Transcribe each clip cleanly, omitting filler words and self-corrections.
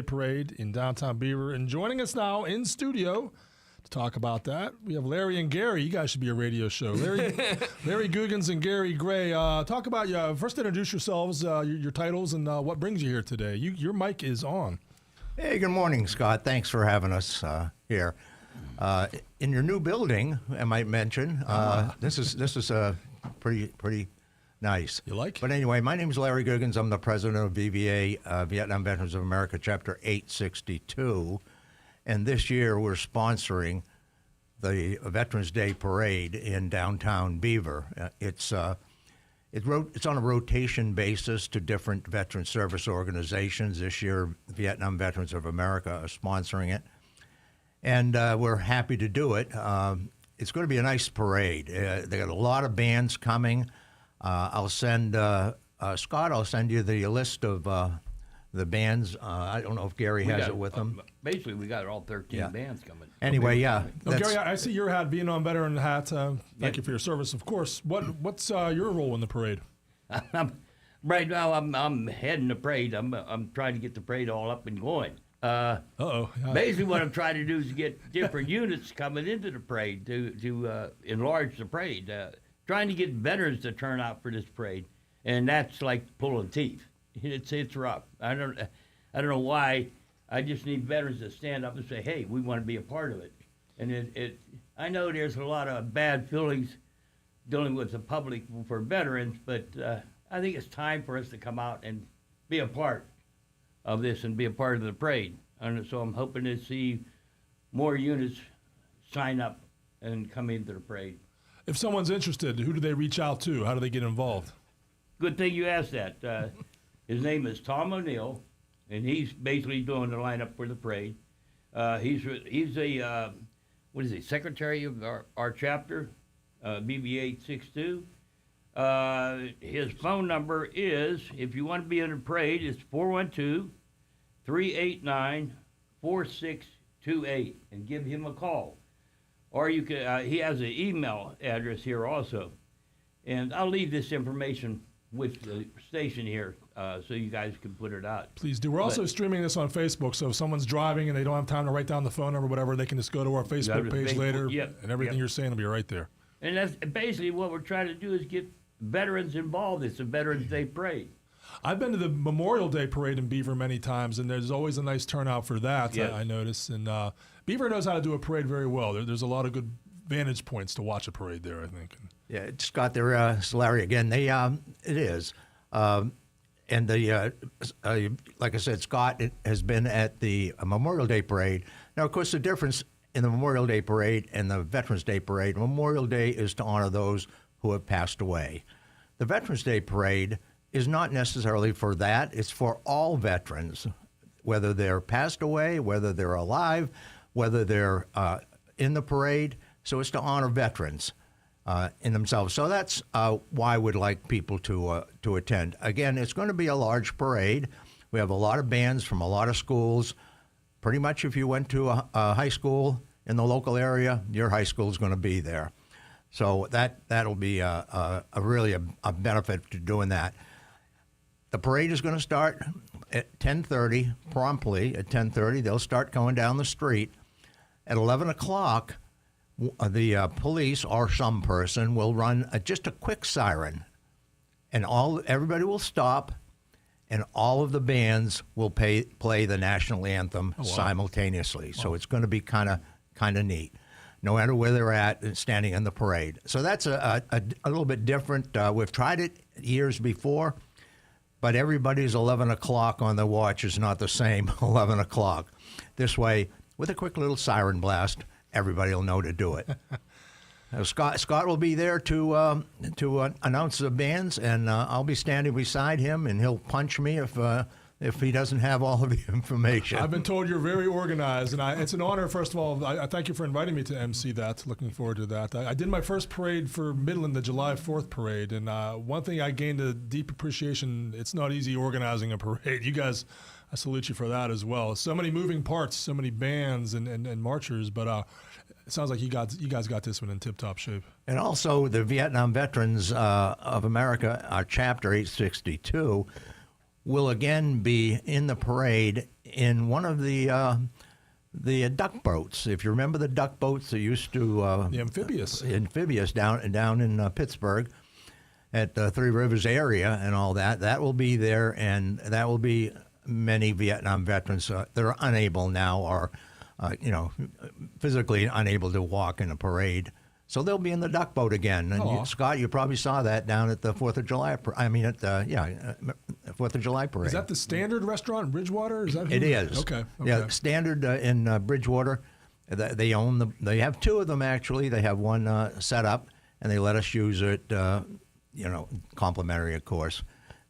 Parade in downtown Beaver. And joining us now in studio to talk about that, we have Larry and Gary. You guys should be a radio show. Larry Googins and Gary Gray. Talk about first introduce yourselves, your titles, and what brings you here today. Your mic is on. Hey, good morning, Scott. Thanks for having us here. In your new building, I might mention, this is pretty nice. You like? But anyway, my name is Larry Googins. I'm the president of VVA, Vietnam Veterans of America, Chapter 862. And this year we're sponsoring the Veterans Day Parade in downtown Beaver. It's on a rotation basis to different veteran service organizations. This year, Vietnam Veterans of America are sponsoring it. And we're happy to do it. It's going to be a nice parade. They got a lot of bands coming. I'll send Scott. I'll send you the list of the bands. I don't know if Gary has it with him. Basically, we got all 13 bands coming. Anyway, yeah. Gary, I see your hat, being on veteran hat. Thank you for your service, of course. What's your role in the parade? Right now, I'm heading the parade. I'm trying to get the parade all up and going. Basically, what I'm trying to do is get different units coming into the parade to enlarge the parade. Trying to get veterans to turn out for this parade, and that's like pulling teeth. It's rough. I don't know why. I just need veterans to stand up and say, "Hey, we want to be a part of it." And I know there's a lot of bad feelings dealing with the public for veterans, but I think it's time for us to come out and be a part of this and be a part of the parade. And so I'm hoping to see more units sign up and come into the parade. If someone's interested, who do they reach out to? How do they get involved? Good thing you asked that. His name is Tom O'Neill, and he's basically doing the lineup for the parade. He's a secretary of our chapter, BB 862. His phone number is, if you want to be in the parade, it's 412-389-4628, and give him a call. Or you can, he has an email address here also. And I'll leave this information with the station here so you guys can put it out. Please do. We're also streaming this on Facebook, so if someone's driving and they don't have time to write down the phone number or whatever, they can just go to our Facebook page later, and everything you're saying will be right there. And that's basically what we're trying to do is get veterans involved. It's a Veterans Day Parade. I've been to the Memorial Day Parade in Beaver many times, and there's always a nice turnout for that, Yes. I notice. And Beaver knows how to do a parade very well. There's a lot of good vantage points to watch a parade there, I think. Yeah, Scott, it's Larry again. It is. And like I said, Scott has been at the Memorial Day Parade. Now, of course, the difference in the Memorial Day Parade and the Veterans Day Parade, Memorial Day is to honor those who have passed away. The Veterans Day Parade is not necessarily for that. It's for all veterans, whether they're passed away, whether they're alive, whether they're in the parade. So it's to honor veterans in themselves. So that's why we'd like people to attend. Again, it's going to be a large parade. We have a lot of bands from a lot of schools. Pretty much if you went to a high school in the local area, your high school is going to be there. So that'll be really a benefit to doing that. The parade is going to start at 10:30, promptly at 10:30. They'll start going down the street. At 11 o'clock, the police or some person will run just a quick siren, and everybody will stop, and all of the bands will play the national anthem simultaneously. Wow. So it's going to be kind of neat, no matter where they're at and standing in the parade. So that's a little bit different. We've tried it years before, but everybody's 11 o'clock on the watch is not the same 11 o'clock. This way, with a quick little siren blast, everybody will know to do it. Scott will be there to announce the bands, and I'll be standing beside him, and he'll punch me if he doesn't have all of the information. I've been told you're very organized, and it's an honor, first of all. I thank you for inviting me to MC that. Looking forward to that. I did my first parade for Midland, the July 4th parade, and one thing I gained a deep appreciation, it's not easy organizing a parade. You guys, I salute you for that as well. So many moving parts, so many bands and marchers, but it sounds like you guys got this one in tip-top shape. And also the Vietnam Veterans of America, our Chapter 862, will again be in the parade in one of the duck boats. If you remember the duck boats that used to the amphibious down in Pittsburgh at the Three Rivers area and all that, that will be there, and that will be many Vietnam veterans that are unable now or physically unable to walk in a parade. So they'll be in the duck boat again. And Scott, you probably saw that down at the 4th of July. 4th of July parade. Is that the Standard restaurant in Bridgewater? Is that it is? Okay. Yeah, Standard in Bridgewater. They own them. They have two of them actually. They have one set up, and they let us use it. Complimentary, of course.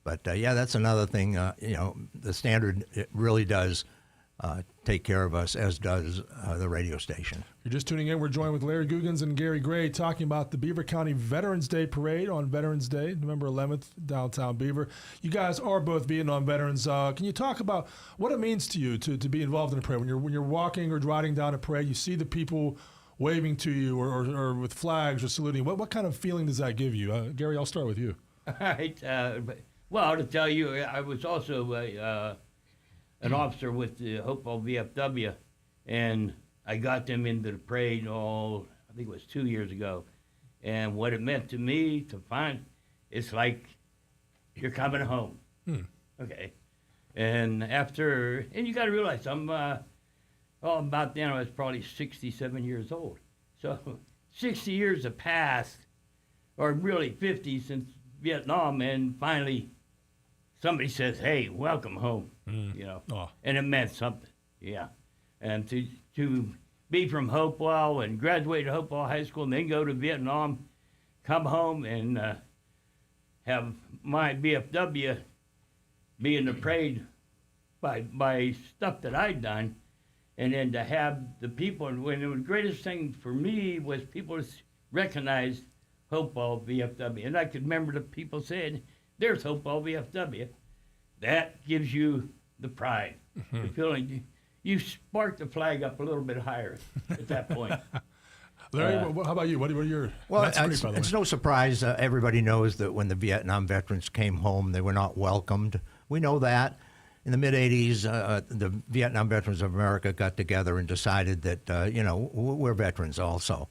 But that's another thing. The Standard, it really does take care of us, as does the radio station. You're just tuning in. We're joined with Larry Googins and Gary Gray talking about the Beaver County Veterans Day Parade on Veterans Day, November 11th, downtown Beaver. You guys are both Vietnam veterans. Can you talk about what it means to you to be involved in a parade? When you're walking or riding down a parade, you see the people waving to you or with flags or saluting. What kind of feeling does that give you? Gary, I'll start with you. All right. Well, to tell you, I was also an officer with the Hopewell VFW, and I got them into the parade I think it was 2 years ago. And what it meant to me to find, it's like you're coming home. Okay. And you got to realize about then I was probably 67 years old. So 60 years have passed, or really 50 since Vietnam, and finally somebody says, "Hey, welcome home," and it meant something. Yeah, and to be from Hopewell and graduate Hopewell High School and then go to Vietnam, come home and have my BFW be in the parade by stuff that I'd done, and then to have the people. And the greatest thing for me was people recognized Hopewell VFW, and I could remember the people saying, "There's Hopewell VFW." That gives you the pride, the feeling. You spark the flag up a little bit higher at that point. Larry, how about you? What are your... Well, it's no surprise. Everybody knows that when the Vietnam veterans came home, they were not welcomed. We know that. In the mid-'80s, the Vietnam Veterans of America got together and decided that, we're veterans also.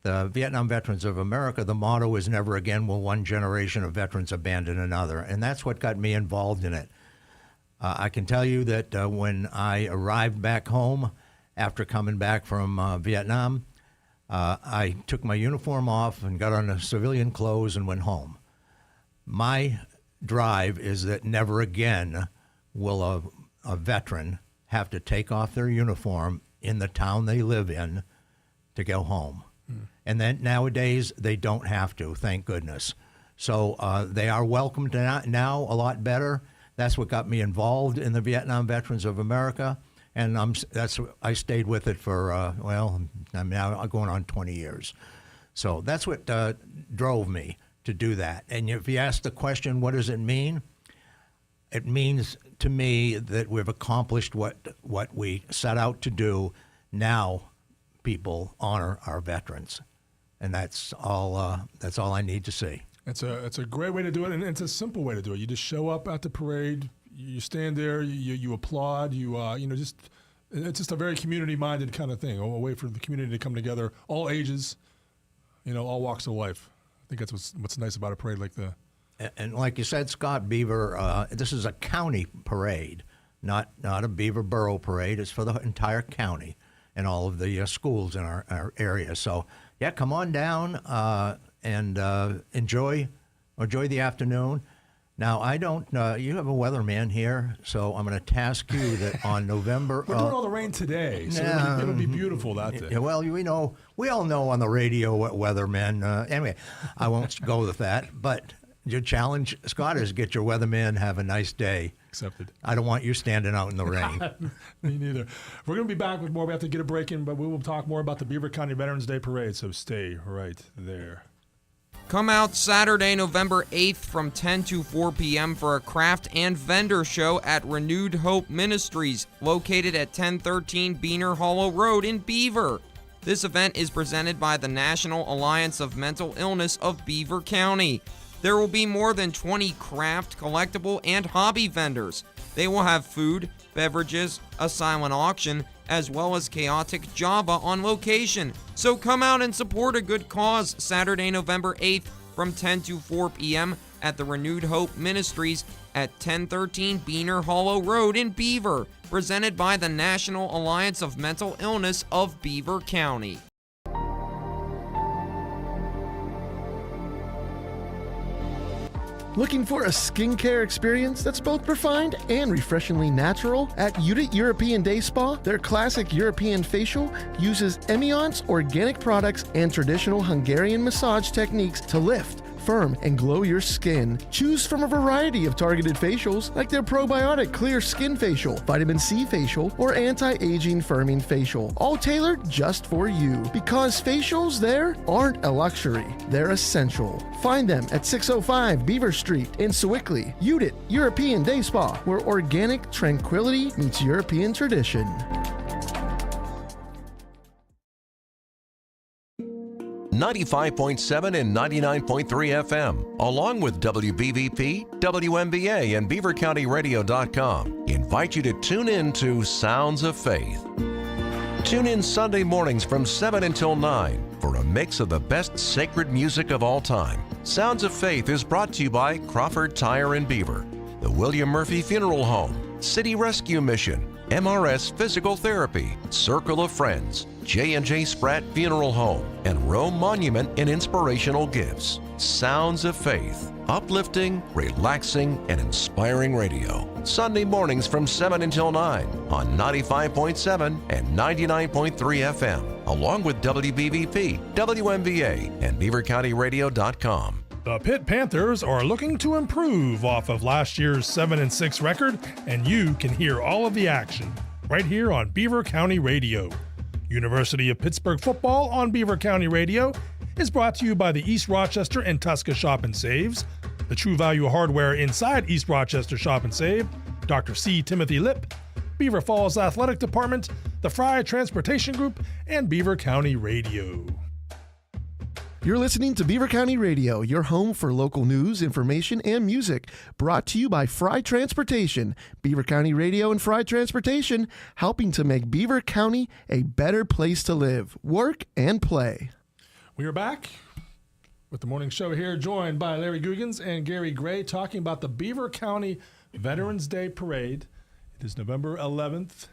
The Vietnam Veterans of America, the motto is never again will one generation of veterans abandon another. And that's what got me involved in it. I can tell you that when I arrived back home after coming back from Vietnam, I took my uniform off and got on the civilian clothes and went home. My drive is that never again will a veteran have to take off their uniform in the town they live in to go home. And then nowadays, they don't have to, thank goodness. So they are welcomed now a lot better. That's what got me involved in the Vietnam Veterans of America. And I stayed with it for, I'm now going on 20 years. So that's what drove me to do that. And if you ask the question, what does it mean? It means to me that we've accomplished what we set out to do. Now people honor our veterans. And that's all I need to say. It's a great way to do it, and it's a simple way to do it. You just show up at the parade, you stand there, you applaud, it's just a very community-minded kind of thing, a way for the community to come together, all ages, all walks of life. I think that's what's nice about a parade like that. And like you said, Scott, Beaver, this is a county parade, not a Beaver Borough parade. It's for the entire county and all of the schools in our area. So, yeah, come on down and enjoy the afternoon. Now, I don't. You have a weatherman here, so I'm going to task you that on November. We're doing all the rain today, so it'll be beautiful that day. Well, we all know on the radio what weathermen. Anyway, I won't go with that. But your challenge, Scott, is get your weatherman have a nice day. Accepted. I don't want you standing out in the rain. Me neither. We're going to be back with more. We have to get a break in, but we will talk more about the Beaver County Veterans Day Parade, so stay right there. Come out Saturday, November 8th from 10 to 4 p.m. for a craft and vendor show at Renewed Hope Ministries, located at 1013 Beaner Hollow Road in Beaver. This event is presented by the National Alliance of Mental Illness of Beaver County. There will be more than 20 craft, collectible, and hobby vendors. They will have food, beverages, a silent auction, as well as chaotic Java on location. So come out and support a good cause Saturday, November 8th from 10 to 4 p.m. at the Renewed Hope Ministries at 1013 Beaver Hollow Road in Beaver, presented by the National Alliance of Mental Illness of Beaver County. Looking for a skincare experience that's both refined and refreshingly natural? At Udit European Day Spa, their classic European facial uses Emiant's organic products and traditional Hungarian massage techniques to lift, firm, and glow your skin. Choose from a variety of targeted facials like their probiotic clear skin facial, vitamin C facial, or anti-aging firming facial, all tailored just for you. Because facials there aren't a luxury, they're essential. Find them at 605 Beaver Street in Sewickley. Udit European Day Spa, where organic tranquility meets European tradition. .7 and 99.3 FM, along with WBVP, WMBA, and BeaverCountyRadio.com, invite you to tune in to Sounds of Faith. Tune in Sunday mornings from 7 until 9 for a mix of the best sacred music of all time. Sounds of Faith is brought to you by Crawford Tire in Beaver, the William Murphy Funeral Home, City Rescue Mission, MRS Physical Therapy, Circle of Friends, J&J Spratt Funeral Home, and Rome Monument and Inspirational Gifts. Sounds of Faith, uplifting, relaxing, and inspiring radio. Sunday mornings from 7 until 9 on 95.7 and 99.3 FM, along with WBVP, WMBA, and BeaverCountyRadio.com. The Pitt Panthers are looking to improve off of last year's 7-6 record, and you can hear all of the action right here on Beaver County Radio. University of Pittsburgh football on Beaver County Radio is brought to you by the East Rochester and Tusca Shop and Saves, the True Value Hardware inside East Rochester Shop and Save, Dr. C. Timothy Lipp, Beaver Falls Athletic Department, the Fry Transportation Group, and Beaver County Radio. You're listening to Beaver County Radio, your home for local news, information, and music. Brought to you by Fry Transportation. Beaver County Radio and Fry Transportation, helping to make Beaver County a better place to live, work, and play. We are back with the morning show here, joined by Larry Googins and Gary Gray, talking about the Beaver County Veterans Day Parade. It is November 11th.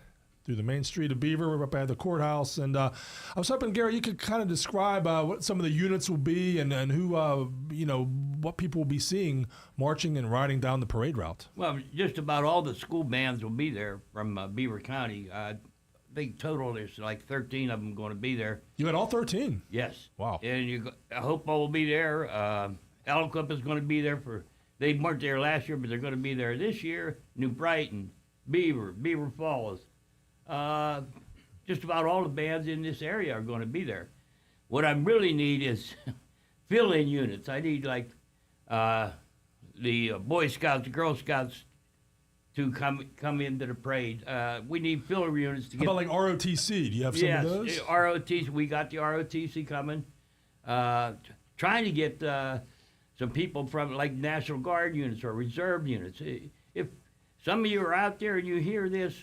Through the main street of Beaver. We're up at the courthouse. And I was hoping, Gary, you could kind of describe what some of the units will be and who, what people will be seeing marching and riding down the parade route. Well, just about all the school bands will be there from Beaver County. I think total there's like 13 of them going to be there. You had all 13? Yes. Wow. And Hopewell will be there. Ellicott is going to be there they weren't there last year, but they're going to be there this year. New Brighton, Beaver Falls. Just about all the bands in this area are going to be there. What I really need is fill-in units. I need like the Boy Scouts, the Girl Scouts to come into the parade. We need fill-in units to get. How about like ROTC? Do you have some of those? Yes, ROTC. We got the ROTC coming. Trying to get some people from like National Guard units or reserve units. If some of you are out there and you hear this,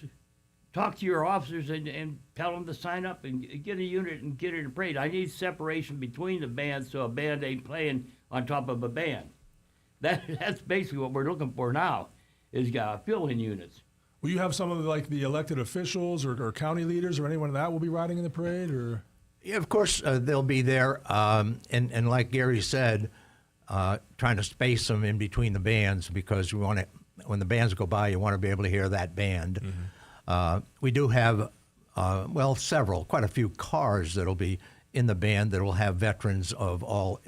talk to your officers and tell them to sign up and get a unit and get in a parade. I need separation between the bands so a band ain't playing on top of a band. That's basically what we're looking for now, is fill-in units. Will you have some of the elected officials or county leaders or anyone that will be riding in the parade? Or Yeah, of course they'll be there. And like Gary said, trying to space them in between the bands because we want to, when the bands go by, you want to be able to hear that band. Mm-hmm. We do have, quite a few cars that'll be in the band that'll have veterans of all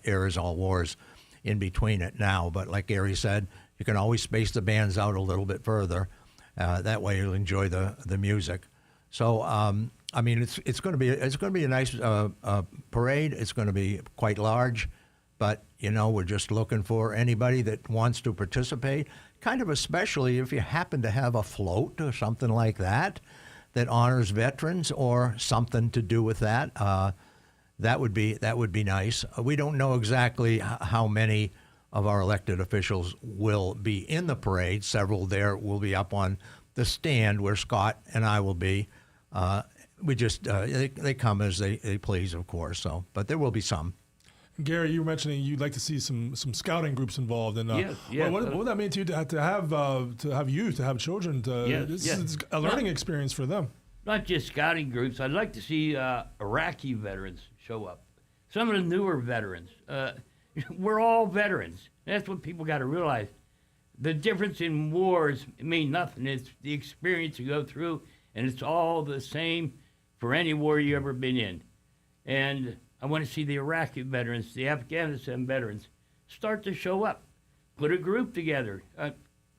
eras, all wars in between it now. But like Gary said, you can always space the bands out a little bit further. That way you'll enjoy the music. So, it's going to be a nice parade. It's going to be quite large. But, we're just looking for anybody that wants to participate, kind of especially if you happen to have a float or something like that honors veterans or something to do with that. That would be nice. We don't know exactly how many of our elected officials will be in the parade. Several there will be up on the stand where Scott and I will be. We just they come as they please, of course. So, but there will be some. Gary, you were mentioning you'd like to see some scouting groups involved. And yes. What would that mean to you to have youth, to have children? This is a learning experience for them. Not just scouting groups. I'd like to see Iraqi veterans show up. Some of the newer veterans. We're all veterans. That's what people got to realize. The difference in wars mean nothing. It's the experience you go through, and it's all the same for any war you ever been in. And I want to see the Iraqi veterans, the Afghanistan veterans, start to show up. Put a group together.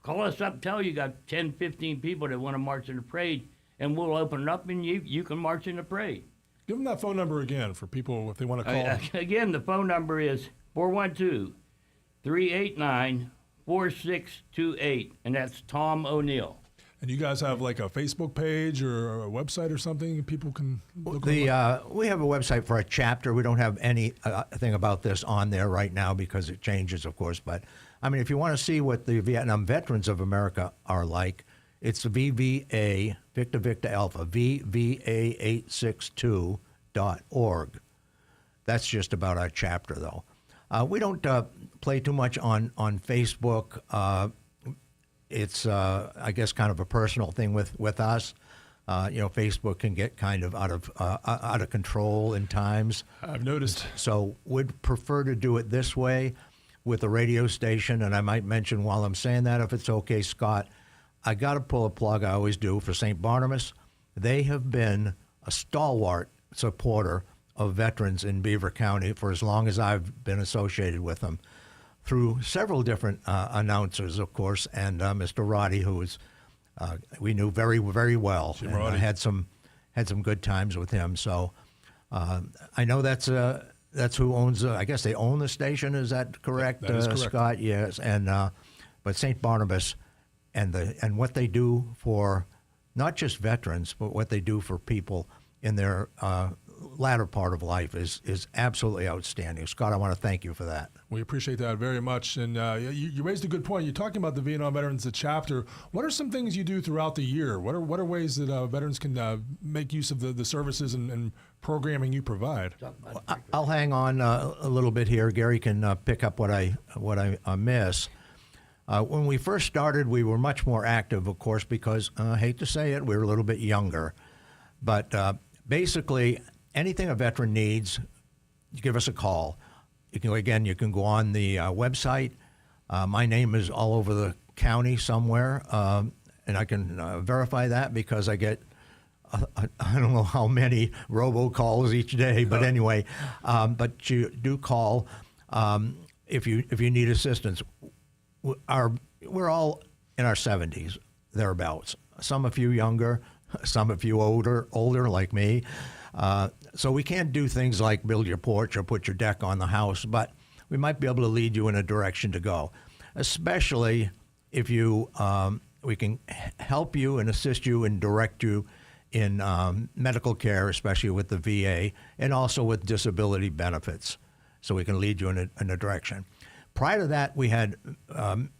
Call us up, tell you got 10, 15 people that want to march in the parade, and we'll open it up, and you can march in the parade. Give them that phone number again for people if they want to call. Again, the phone number is 412-389-4628, and that's Tom O'Neill. And you guys have like a Facebook page or a website or something people can look we have a website for a chapter. We don't have anything about this on there right now because it changes, of course. But, I mean, if you want to see what the Vietnam Veterans of America are like, it's VVA, Victor Victor Alpha, VVA862.org. That's just about our chapter, though. We don't play too much on Facebook. It's, I guess, kind of a personal thing with us. Facebook can get kind of out of control in times. I've noticed. So we'd prefer to do it this way with the radio station. And I might mention while I'm saying that, if it's okay, Scott, I got to pull a plug. I always do for St. Barnabas. They have been a stalwart supporter of veterans in Beaver County for as long as I've been associated with them, through several different announcers, of course, and Mr. Roddy, who was we knew very, very well, and I had some good times with him. So I know that's who owns. I guess they own the station. Is that correct, that is correct. Scott? Yes, and but St. Barnabas and what they do for not just veterans, but what they do for people in their latter part of life is absolutely outstanding. Scott, I want to thank you for that. We appreciate that very much. And you raised a good point. You're talking about the Vietnam Veterans, the chapter. What are some things you do throughout the year? What are ways that veterans can make use of the services and programming you provide? Well, I'll hang on a little bit here. Gary can pick up what I miss. When we first started, we were much more active, of course, because I hate to say it, we were a little bit younger. But basically, anything a veteran needs, you give us a call. You can go on the website. My name is all over the county somewhere, and I can verify that because I get I don't know how many robocalls each day, but anyway, but you do call if you need assistance. We're all in our 70s, thereabouts. Some a few younger, some a few older like me. So we can't do things like build your porch or put your deck on the house, but we might be able to lead you in a direction to go, especially if we can help you and assist you and direct you in medical care, especially with the VA, and also with disability benefits, so we can lead you in a direction. Prior to that, we had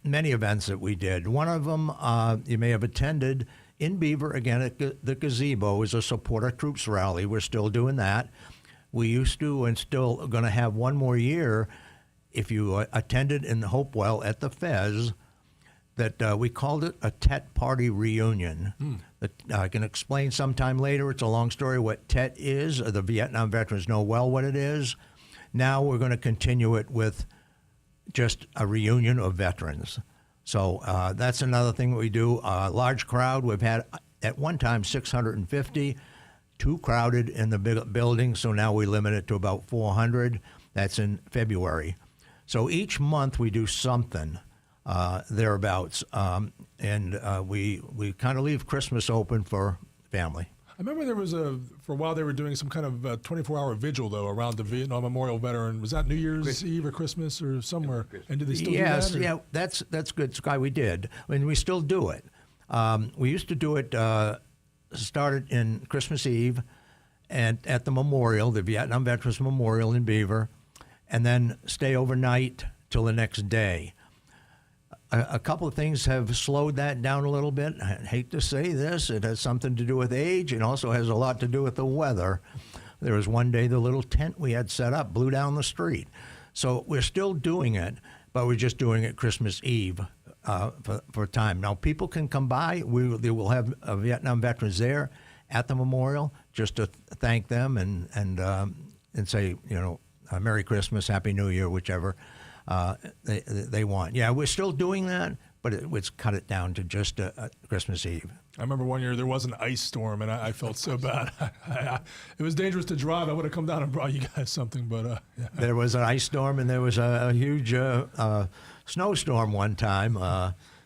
many events that we did. One of them you may have attended in Beaver, again at the gazebo, is a Support Our Troops rally. We're still doing that. We used to and still going to have one more year if you attended in Hopewell at the Fez, that we called it a Tet Party Reunion. I can explain sometime later. It's a long story what Tet is. The Vietnam veterans know well what it is. Now we're going to continue it with just a reunion of veterans. So that's another thing that we do. A large crowd. We've had at one time 650, too crowded in the big building, so now we limit it to about 400. That's in February. So each month we do something thereabouts, and we kind of leave Christmas open for family. I remember there was for a while they were doing some kind of 24-hour vigil, though, around the Vietnam Memorial Veteran. Was that New Year's Eve or Christmas or somewhere? And did they still do that? Yes, yeah, that's good, Sky. We did, and we still do it. We used to do it, started in Christmas Eve and at the memorial, the Vietnam Veterans Memorial in Beaver, and then stay overnight till the next day. A couple of things have slowed that down a little bit. I hate to say this. It has something to do with age and also has a lot to do with the weather. There was one day the little tent we had set up blew down the street. So we're still doing it, but we're just doing it Christmas Eve for time. Now, people can come by. They will have Vietnam veterans there at the memorial just to thank them and say, Merry Christmas, Happy New Year, whichever they want. Yeah, we're still doing that, but it's cut it down to just Christmas Eve. I remember one year there was an ice storm, and I felt so bad. It was dangerous to drive. I would have come down and brought you guys something, but yeah. There was an ice storm, and there was a huge snowstorm one time.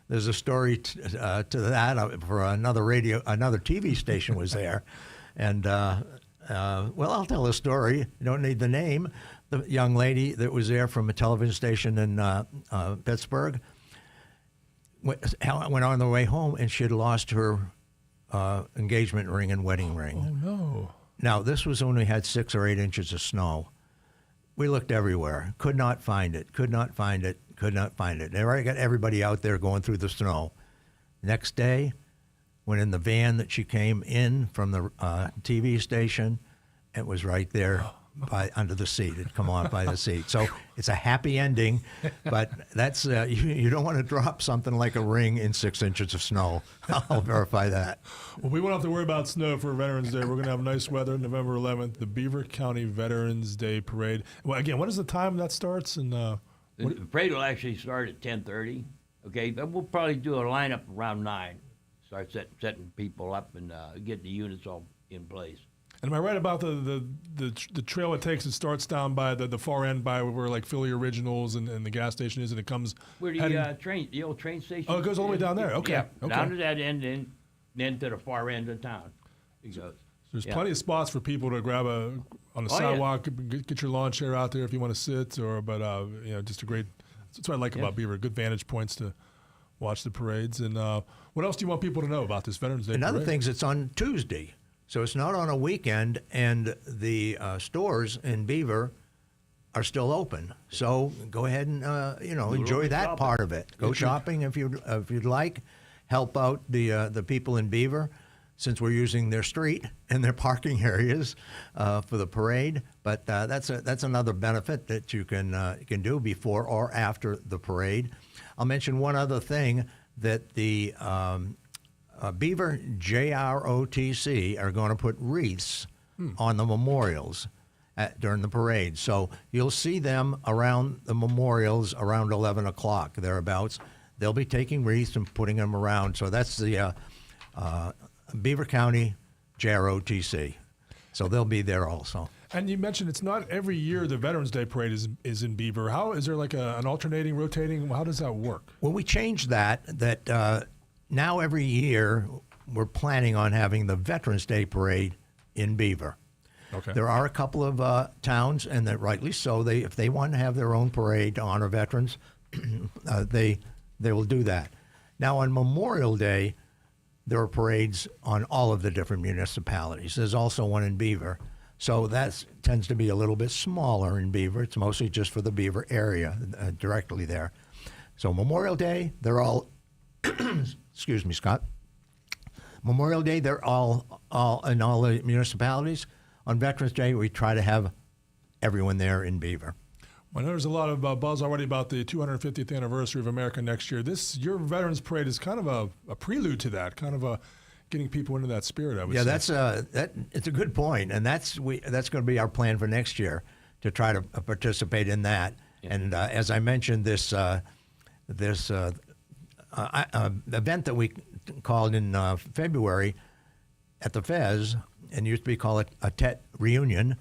There's a story to that for another TV station was there, and I'll tell a story. You don't need the name. The young lady that was there from a television station in Pittsburgh went on the way home, and she had lost her engagement ring and wedding ring. Oh, no. Now, this was when we had 6 or 8 inches of snow. We looked everywhere. Could not find it. They already got everybody out there going through the snow. Next day, went in the van that she came in from the TV station. It was right there under the seat. It'd come on by the seat. So it's a happy ending, but that's you don't want to drop something like a ring in 6 inches of snow. I'll verify that. Well, we won't have to worry about snow for Veterans Day. We're going to have nice weather November 11th, the Beaver County Veterans Day Parade. Well, again, what is the time that starts? And the parade will actually start at 10:30. Okay, but we'll probably do a lineup around 9. Start setting people up and getting the units all in place. And am I right about the trail it takes? It starts down by the far end by where like Philly Originals and the gas station is, and it comes where the old train station. Oh, it goes all the way down there. Okay, yeah, okay. Down to that end, and then to the far end of town. It goes. There's plenty of spots for people to grab on the sidewalk, get your lawn chair out there if you want to sit, just a great. That's what I like about Beaver. Good vantage points to watch the parades. And what else do you want people to know about this Veterans Day Another parade? thing is it's on Tuesday. So it's not on a weekend, and the stores in Beaver are still open. So go ahead and enjoy that part of it. Go shopping if you'd like. Help out the people in Beaver, since we're using their street and their parking areas for the parade. But that's another benefit that you can do before or after the parade. I'll mention one other thing that the Beaver JROTC are going to put wreaths on the memorials during the parade. So you'll see them around the memorials around 11 o'clock, thereabouts. They'll be taking wreaths and putting them around. So that's the Beaver County JROTC. So they'll be there also. And you mentioned it's not every year the Veterans Day Parade is in Beaver. How is there like an alternating, rotating? How does that work? Well, we changed that now every year we're planning on having the Veterans Day Parade in Beaver. Okay. There are a couple of towns, and that rightly so. If they want to have their own parade to honor veterans, they will do that. Now on Memorial Day, there are parades on all of the different municipalities. There's also one in Beaver. So that tends to be a little bit smaller in Beaver. It's mostly just for the Beaver area directly there. So Memorial Day, they're all, excuse me, Scott. Memorial Day, they're all in all the municipalities. On Veterans Day, we try to have everyone there in Beaver. Well, I know there's a lot of buzz already about the 250th anniversary of America next year. Your Veterans Parade is kind of a prelude to that, kind of getting people into that spirit, I would say. Yeah, it's a good point, and that's going to be our plan for next year, to try to participate in that. Yeah. And as I mentioned, this event that we called in February at the Fez, and used to be called a TET reunion.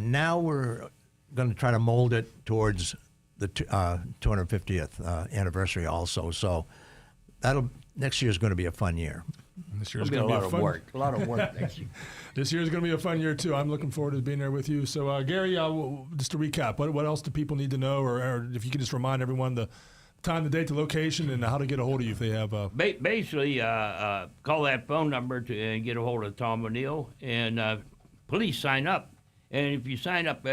Now we're going to try to mold it towards the 250th anniversary also. So next year is going to be a fun year. This year is going to be a lot of work. A lot of work next year. This year is going to be a fun year too. I'm looking forward to being there with you. So Gary, just to recap, what else do people need to know, or if you could just remind everyone the time, the date, the location, and how to get a hold of you if they have. Basically, call that phone number and get a hold of Tom O'Neill, and please sign up. And if you sign up,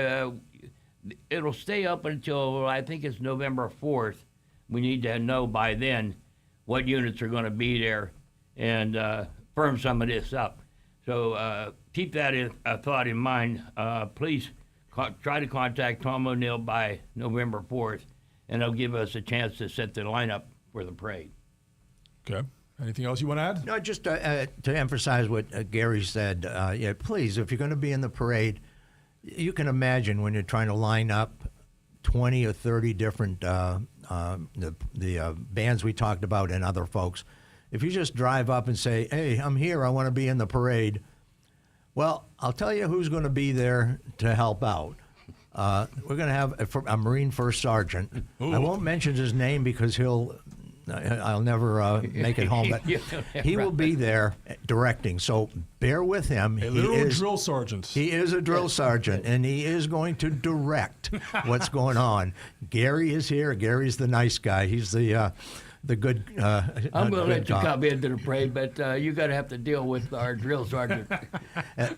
it'll stay up until, I think it's November 4th. We need to know by then what units are going to be there and firm some of this up. So keep that thought in mind. Please try to contact Tom O'Neill by November 4th, and they'll give us a chance to set the lineup for the parade. Okay. Anything else you want to add? No, just to emphasize what Gary said, yeah, please, if you're going to be in the parade, you can imagine when you're trying to line up 20 or 30 different the bands we talked about and other folks. If you just drive up and say, hey, I'm here, I want to be in the parade, well, I'll tell you who's going to be there to help out. We're going to have a Marine First Sergeant. Ooh. I won't mention his name because I'll never make it home, but he will be there directing. So bear with him. A literal drill sergeant. He is a drill sergeant, and he is going to direct what's going on. Gary is here. Gary's the nice guy. He's the good. I'm going to let you come into the parade, but you got to have to deal with our drill sergeant.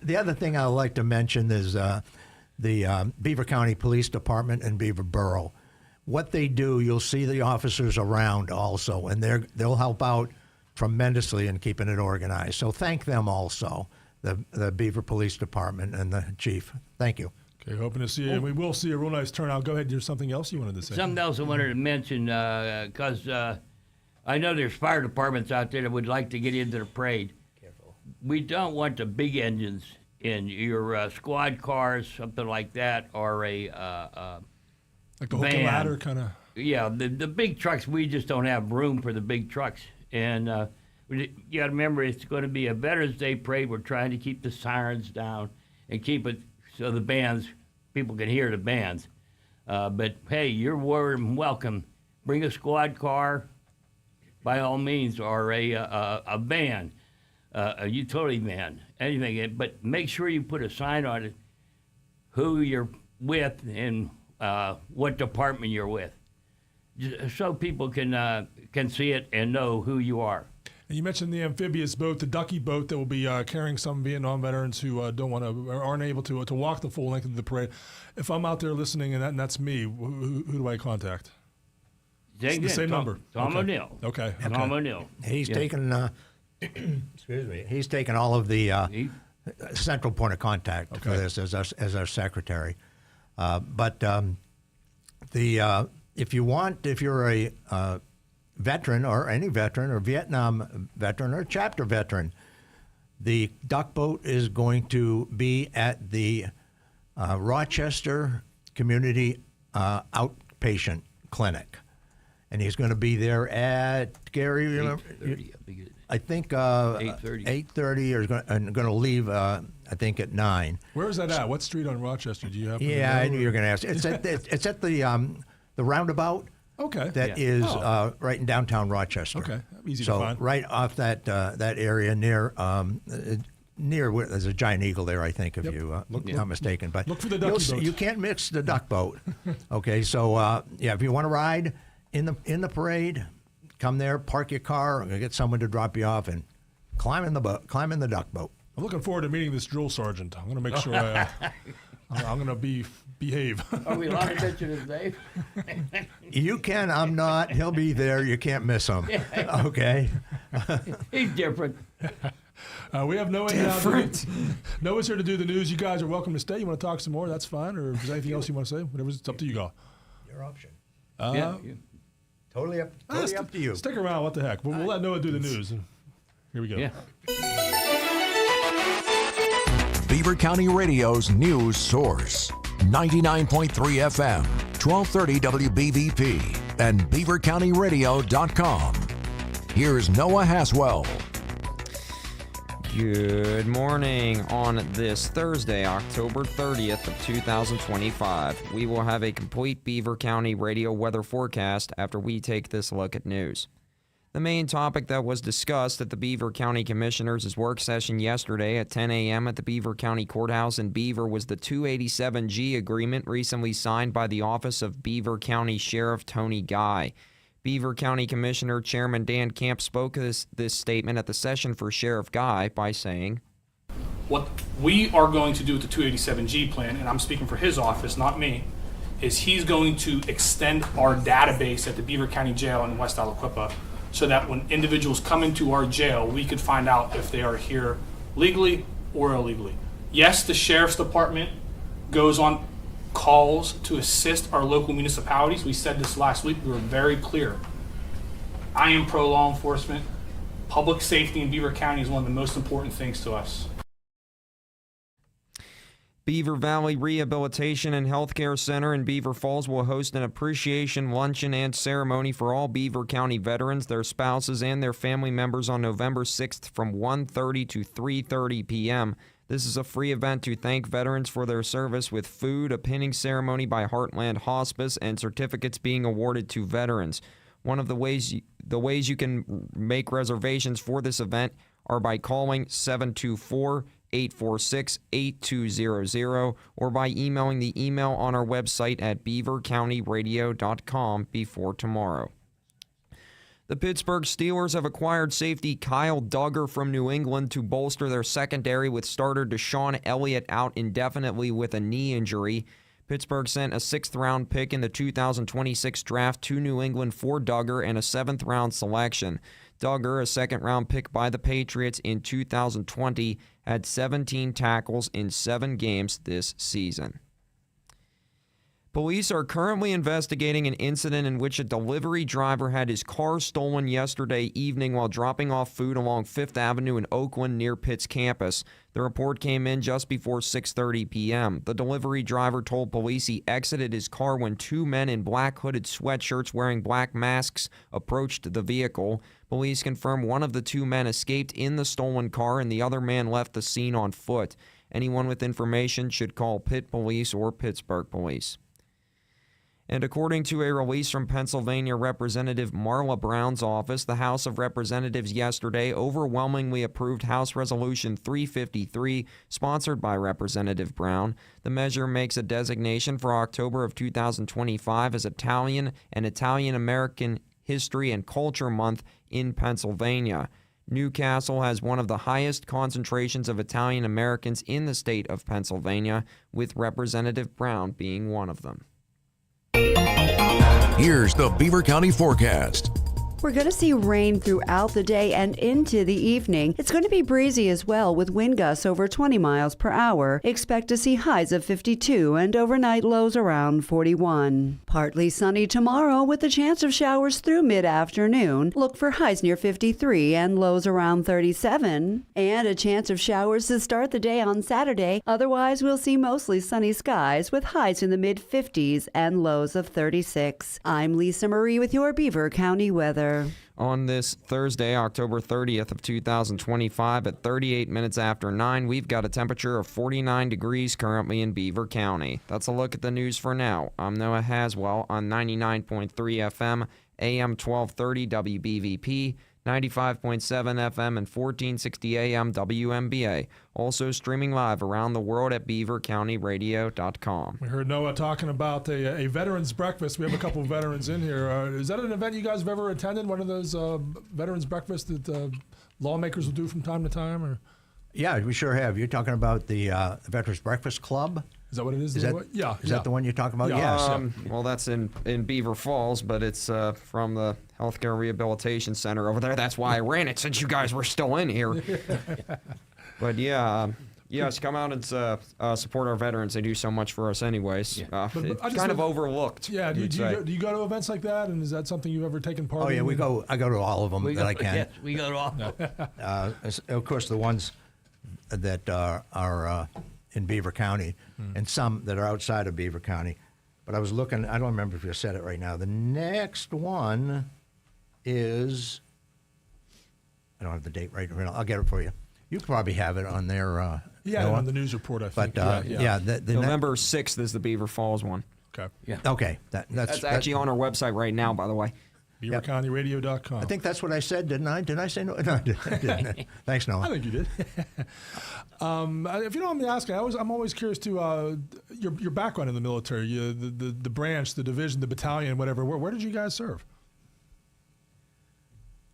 The other thing I'd like to mention is the Beaver County Police Department and Beaver Borough. What they do, you'll see the officers around also, and they'll help out tremendously in keeping it organized. So thank them also, the Beaver Police Department and the chief. Thank you. Okay, hoping to see you. And we will see a real nice turnout. Go ahead. There's something else you wanted to say. Something else I wanted to mention, because I know there's fire departments out there that would like to get into the parade. Careful. We don't want the big engines in your squad cars, something like that, or a like the hook and ladder kind of. Yeah, the big trucks, we just don't have room for the big trucks. And you got to remember, it's going to be a Veterans Day parade. We're trying to keep the sirens down and keep it so the bands, people can hear the bands. But, hey, you're warm welcome. Bring a squad car, by all means, or a van, a utility van, anything. But make sure you put a sign on it, who you're with and what department you're with, just so people can see it and know who you are. And you mentioned the amphibious boat, the Ducky boat, that will be carrying some Vietnam veterans who don't want to or aren't able to walk the full length of the parade. If I'm out there listening and that's me, who do I contact? The same number. Tom O'Neill. Okay. Tom O'Neill. He's taken. Excuse me. He's taken all of the central point of contact for this as our secretary. But if you're a veteran or any veteran or Vietnam veteran or chapter veteran, the duck boat is going to be at the Rochester Community Outpatient Clinic. And he's going to be there at, Gary, 8:30, I think 8:30. 8:30, and going to leave, I think, at 9. Where is that at? What street on Rochester do you have? Yeah, I knew you were going to ask. It's at the roundabout. Okay. That is right in downtown Rochester. Okay, easy to find. So right off that area near where there's a giant eagle there, I think, if you not mistaken. But look for the ducky boat. You can't mix the duck boat. Okay, so if you want to ride in the parade, come there, park your car, or get someone to drop you off, and climb in the duck boat. I'm looking forward to meeting this drill sergeant. I'm going to make sure I'm going to behave. Are we allowed to mention his name? You can. I'm not. He'll be there. You can't miss him. Okay. He's different. We have Noah here. Noah's here to do the news. You guys are welcome to stay. You want to talk some more? That's fine. Or if there's anything else you want to say, whatever, it's up to you, guys. Your option. Totally up to you. Stick around. What the heck? We'll let Noah do the news. Here we go. Yeah. Beaver County Radio's news source. 99.3 FM, 1230 WBVP, and BeaverCountyRadio.com. Here's Noah Haswell. Good morning on this Thursday, October 30th of 2025. We will have a complete Beaver County radio weather forecast after we take this look at news. The main topic that was discussed at the Beaver County Commissioners' work session yesterday at 10 a.m. at the Beaver County Courthouse in Beaver was the 287G agreement recently signed by the Office of Beaver County Sheriff Tony Guy. Beaver County Commissioner Chairman Dan Camp spoke this statement at the session for Sheriff Guy by saying, what we are going to do with the 287G plan, and I'm speaking for his office, not me, is he's going to extend our database at the Beaver County Jail in West Aliquippa so that when individuals come into our jail, we could find out if they are here legally or illegally. Yes, the Sheriff's Department goes on calls to assist our local municipalities. We said this last week. We were very clear. I am pro law enforcement. Public safety in Beaver County is one of the most important things to us. Beaver Valley Rehabilitation and Healthcare Center in Beaver Falls will host an appreciation luncheon and ceremony for all Beaver County veterans, their spouses, and their family members on November 6th from 1:30 to 3:30 p.m. This is a free event to thank veterans for their service, with food, a pinning ceremony by Heartland Hospice, and certificates being awarded to veterans. One of the ways you can make reservations for this event are by calling 724-846-8200 or by emailing the email on our website at beavercountyradio.com before tomorrow. The Pittsburgh Steelers have acquired safety Kyle Duggar from New England to bolster their secondary, with starter Deshaun Elliott out indefinitely with a knee injury. Pittsburgh sent a 6th-round pick in the 2026 draft to New England for Duggar and a 7th-round selection. Duggar, a 2nd-round pick by the Patriots in 2020, had 17 tackles in 7 games this season. Police are currently investigating an incident in which a delivery driver had his car stolen yesterday evening while dropping off food along 5th Avenue in Oakland near Pitt's campus. The report came in just before 6:30 p.m. The delivery driver told police he exited his car when 2 men in black hooded sweatshirts wearing black masks approached the vehicle. Police confirmed one of the 2 men escaped in the stolen car and the other man left the scene on foot. Anyone with information should call Pitt Police or Pittsburgh Police. And according to a release from Pennsylvania Representative Marla Brown's office, the House of Representatives yesterday overwhelmingly approved House Resolution 353, sponsored by Representative Brown. The measure makes a designation for October of 2025 as Italian and Italian-American History and Culture Month in Pennsylvania. Newcastle has one of the highest concentrations of Italian Americans in the state of Pennsylvania, with Representative Brown being one of them. Here's the Beaver County forecast. We're going to see rain throughout the day and into the evening. It's going to be breezy as well, with wind gusts over 20 miles per hour. Expect to see highs of 52 and overnight lows around 41. Partly sunny tomorrow with a chance of showers through mid-afternoon. Look for highs near 53 and lows around 37. And a chance of showers to start the day on Saturday. Otherwise, we'll see mostly sunny skies with highs in the mid-50s and lows of 36. I'm Lisa Marie with your Beaver County weather. On this Thursday, October 30th of 2025 at 38 minutes after 9, we've got a temperature of 49 degrees currently in Beaver County. That's a look at the news for now. I'm Noah Haswell on 99.3 FM, AM 1230 WBVP, 95.7 FM and 1460 AM WMBA. Also streaming live around the world at beavercountyradio.com. We heard Noah talking about a veterans breakfast. We have a couple of veterans in here. Is that an event you guys have ever attended, one of those veterans breakfasts that lawmakers will do from time to time? Or? Yeah, we sure have. You're talking about the Veterans Breakfast Club? Is that what it is? Is that the one you're talking about? Yeah. Yes. Well, that's in Beaver Falls, but it's from the Healthcare Rehabilitation Center over there. That's why I ran it, since you guys were still in here. But yes, come out and support our veterans. They do so much for us anyways. Yeah. It's kind of overlooked. Yeah, do you go to events like that, and is that something you've ever taken part in? Oh, yeah, I go to all of them I can. Yes, we go to all. Of course, the ones that are in Beaver County, and some that are outside of Beaver County. But I was looking, I don't remember if you said it right now. The next one is, I don't have the date right now. I'll get it for you. You probably have it on there. On the news report, I think. But the November 6th is the Beaver Falls one. Okay. Yeah. Okay. That's actually on our website right now, by the way. BeaverCountyRadio.com. I think that's what I said, didn't I? Did I say no? No, I didn't. Thanks, Noah. I think you did. If you don't mind me asking, I'm always curious to your background in the military, the branch, the division, the battalion, whatever. Where did you guys serve?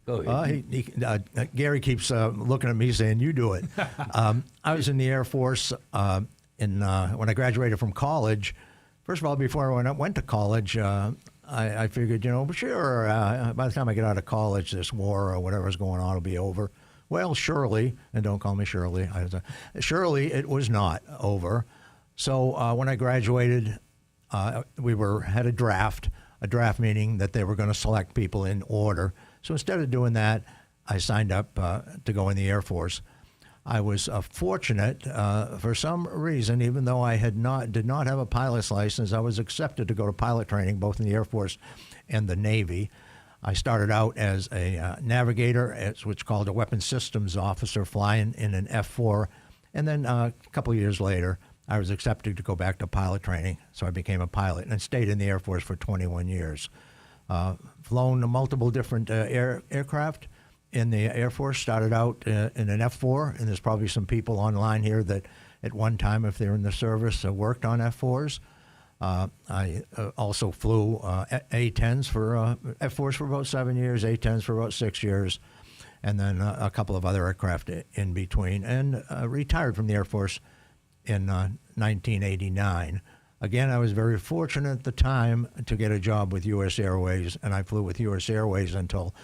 Gary keeps looking at me saying, "You do it." I was in the Air Force when I graduated from college. First of all, before I went to college, I figured, sure, by the time I get out of college, this war or whatever's going on will be over. Well, surely, and don't call me Shirley, surely it was not over. So when I graduated, we had a draft meaning that they were going to select people in order. So instead of doing that, I signed up to go in the Air Force. I was fortunate for some reason, even though I did not have a pilot's license, I was accepted to go to pilot training both in the Air Force and the Navy. I started out as a navigator, which called a weapons systems officer, flying in an F-4, and then a couple of years later, I was accepted to go back to pilot training, so I became a pilot and stayed in the Air Force for 21 years. Flown multiple different aircraft in the Air Force. Started out in an F-4, and there's probably some people online here that at one time, if they're in the service, worked on F-4s. I also flew A-10s for F-4s for about 7 years, A-10s for about 6 years, and then a couple of other aircraft in between, and retired from the Air Force in 1989. Again, I was very fortunate at the time to get a job with U.S. Airways, and I flew with U.S. Airways until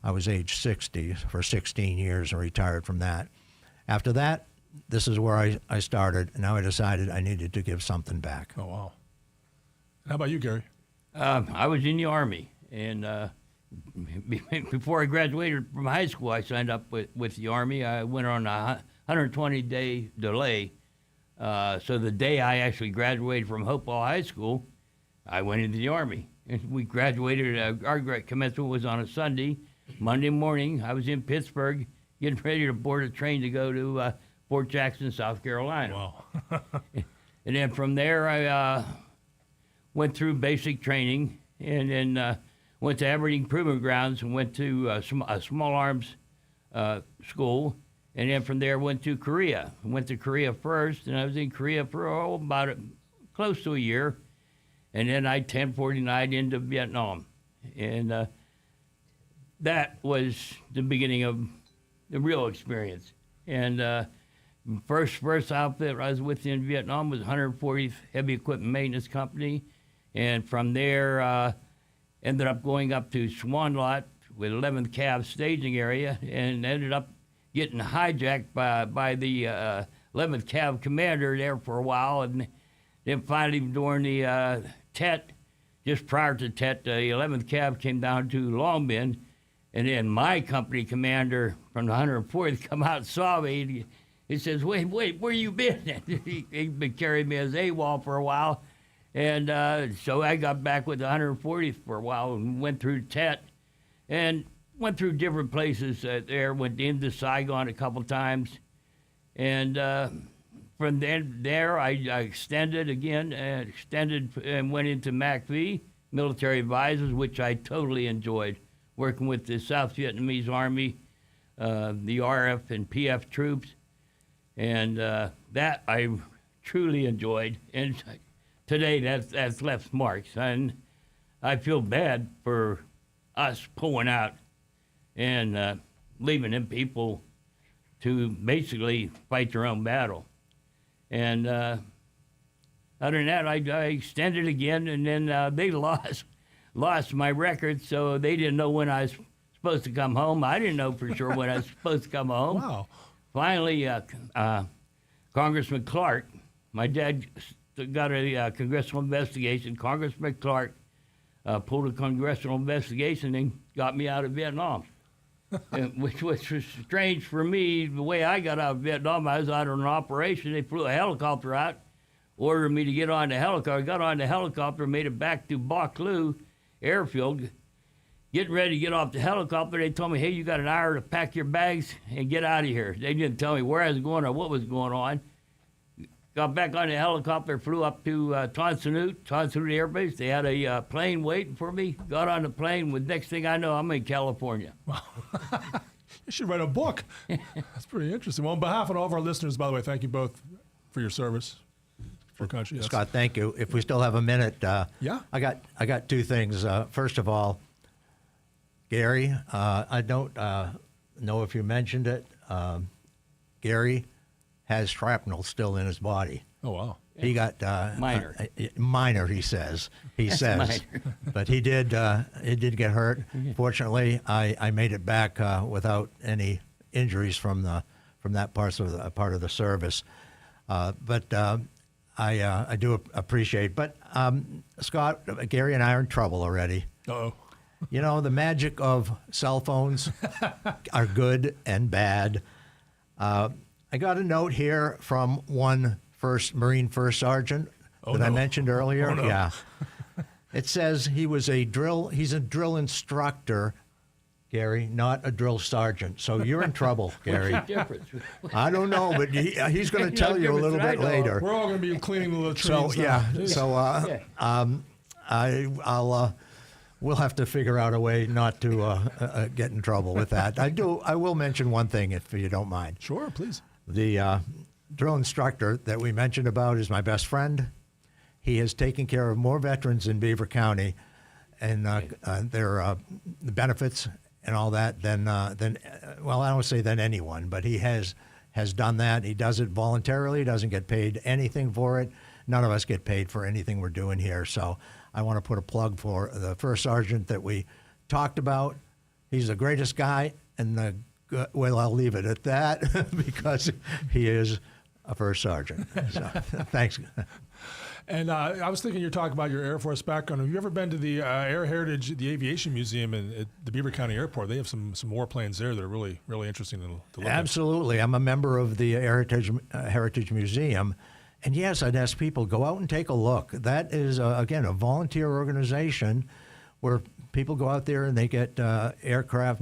I was age 60 for 16 years and retired from that. After that, this is where I started, and now I decided I needed to give something back. Oh, wow. How about you, Gary? I was in the Army, and before I graduated from high school, I signed up with the Army. I went on a 120-day delay. So the day I actually graduated from Hopewell High School, I went into the Army. And we graduated, our commencement was on a Sunday. Monday morning, I was in Pittsburgh, getting ready to board a train to go to Fort Jackson, South Carolina. Wow. And then from there, I went through basic training, and then went to Aberdeen Proving Grounds and went to a small arms school. And then from there, went to Korea. Went to Korea first, and I was in Korea for about close to a year. And then I 1049'd into Vietnam. And that was the beginning of the real experience. And first outfit I was with in Vietnam was 140th Heavy Equipment Maintenance Company. And from there, ended up going up to Swan Lot with 11th Cav staging area, and ended up getting hijacked by the 11th Cav commander there for a while. And then finally during the Tet, just prior to Tet, the 11th Cav came down to Long Binh, and then my company commander from the 104th come out and saw me. He says, wait, where you been? He'd been carrying me as AWOL for a while. And so I got back with the 140th for a while and went through Tet and went through different places there, went into Saigon a couple times. And from there, I extended again, and went into MACV, Military Advisors, which I totally enjoyed, working with the South Vietnamese Army, the RF and PF troops. And that I truly enjoyed. And today, that's left marks. And I feel bad for us pulling out and leaving them people to basically fight their own battle. And other than that, I extended again, and then they lost my record, so they didn't know when I was supposed to come home. I didn't know for sure when I was supposed to come home. Wow. Finally, Congressman Clark, my dad got a congressional investigation. Congressman Clark pulled a congressional investigation and got me out of Vietnam, which was strange for me. The way I got out of Vietnam, I was out on an operation. They flew a helicopter out, ordered me to get on the helicopter. I got on the helicopter, made it back to Bac Lu airfield. Getting ready to get off the helicopter, they told me, hey, you got an hour to pack your bags and get out of here. They didn't tell me where I was going or what was going on. Got back on the helicopter, flew up to Ton Son Air Base. They had a plane waiting for me. Got on the plane. With next thing I know, I'm in California. Wow. You should write a book. That's pretty interesting. Well, on behalf of all of our listeners, by the way, thank you both for your service for our country. Yes. Scott, thank you. If we still have a minute, yeah, I got two things. First of all, Gary, I don't know if you mentioned it. Gary has shrapnel still in his body. Oh, wow. He got Minor. Minor, he says. Minor. But he did get hurt. Fortunately, I made it back without any injuries from that part of the service. But I do appreciate. But Scott, Gary, and I are in trouble already. Uh-oh. You know, the magic of cell phones are good and bad. I got a note here from one Marine First Sergeant that I mentioned earlier. Oh, no. Yeah. It says he's a drill instructor, Gary, not a drill sergeant. So you're in trouble, Gary. What's the difference? I don't know, but he's going to tell you a little bit later. We're all going to be cleaning the latrines now. We'll have to figure out a way not to get in trouble with that. I will mention one thing, if you don't mind. Sure, please. The drill instructor that we mentioned about is my best friend. He has taken care of more veterans in Beaver County and their benefits and all that than I don't say than anyone, but he has done that. He does it voluntarily. He doesn't get paid anything for it. None of us get paid for anything we're doing here. So I want to put a plug for the first sergeant that we talked about. He's the greatest guy, and I'll leave it at that because he is a first sergeant. So, thanks. And I was thinking you're talking about your Air Force background. Have you ever been to the Air Heritage, the Aviation Museum at the Beaver County Airport? They have some warplanes there that are really, really interesting to look at. Absolutely. I'm a member of the Heritage Museum. And yes, I'd ask people, go out and take a look. That is, again, a volunteer organization where people go out there and they get aircraft,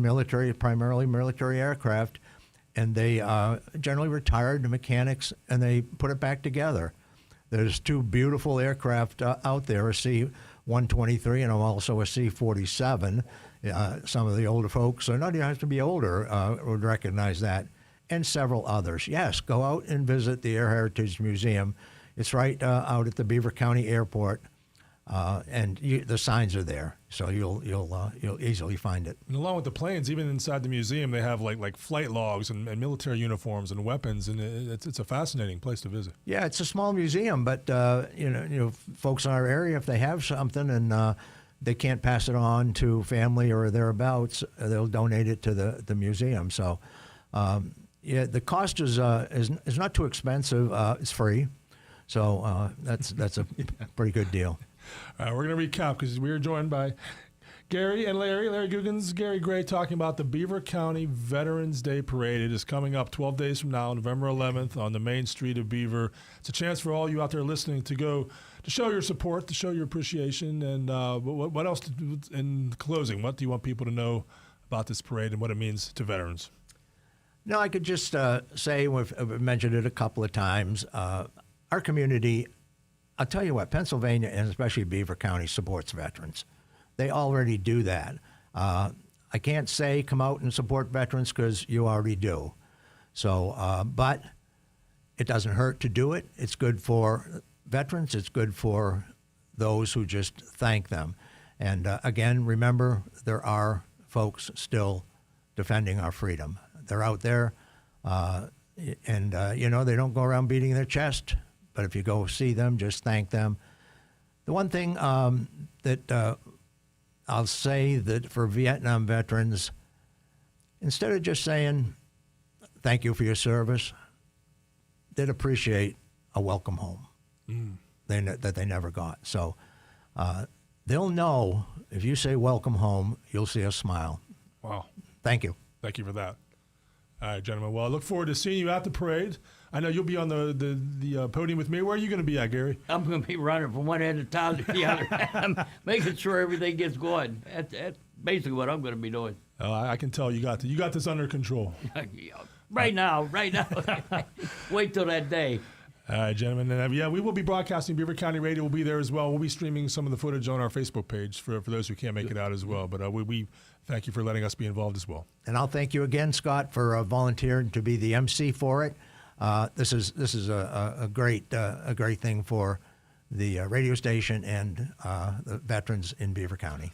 primarily military aircraft, and they generally retired mechanics, and they put it back together. There's two beautiful aircraft out there, a C-123 and also a C-47. Some of the older folks, or not even have to be older, would recognize that, and several others. Yes, go out and visit the Air Heritage Museum. It's right out at the Beaver County Airport, and the signs are there, so you'll easily find it. And along with the planes, even inside the museum, they have like flight logs and military uniforms and weapons, and it's a fascinating place to visit. Yeah, it's a small museum, but you know, folks in our area, if they have something and they can't pass it on to family or thereabouts, they'll donate it to the museum. So. Yeah, the cost is not too expensive. It's free, so that's a pretty good deal. All right, we're going to recap because we are joined by Gary and Larry Googins, Gary Gray, talking about the Beaver County Veterans Day Parade. It is coming up 12 days from now, November 11th, on the main street of Beaver. It's a chance for all you out there listening to go to show your support, to show your appreciation, and what else? In closing, what do you want people to know about this parade and what it means to veterans? No, I could just say, we've mentioned it a couple of times, our community, I'll tell you what, Pennsylvania and especially Beaver County supports veterans. They already do that. I can't say come out and support veterans because you already do. So, but it doesn't hurt to do it. It's good for veterans. It's good for those who just thank them. And again, remember, there are folks still defending our freedom. They're out there, and they don't go around beating their chest. But if you go see them, just thank them. The one thing that I'll say that for Vietnam veterans, instead of just saying thank you for your service, they'd appreciate a welcome home that they never got. So they'll know if you say welcome home, you'll see a smile. Wow. Thank you. Thank you for that. All right, gentlemen. Well, I look forward to seeing you at the parade. I know you'll be on the podium with me. Where are you going to be at, Gary? I'm going to be running from one end of town to the other. I'm making sure everything gets going. That's basically what I'm going to be doing. I can tell you got this under control. Right now. Wait till that day. All right, gentlemen. And we will be broadcasting. Beaver County Radio will be there as well. We'll be streaming some of the footage on our Facebook page for those who can't make it out as well. But we thank you for letting us be involved as well. And I'll thank you again, Scott, for volunteering to be the MC for it. This is a great thing for the radio station and the veterans in Beaver County.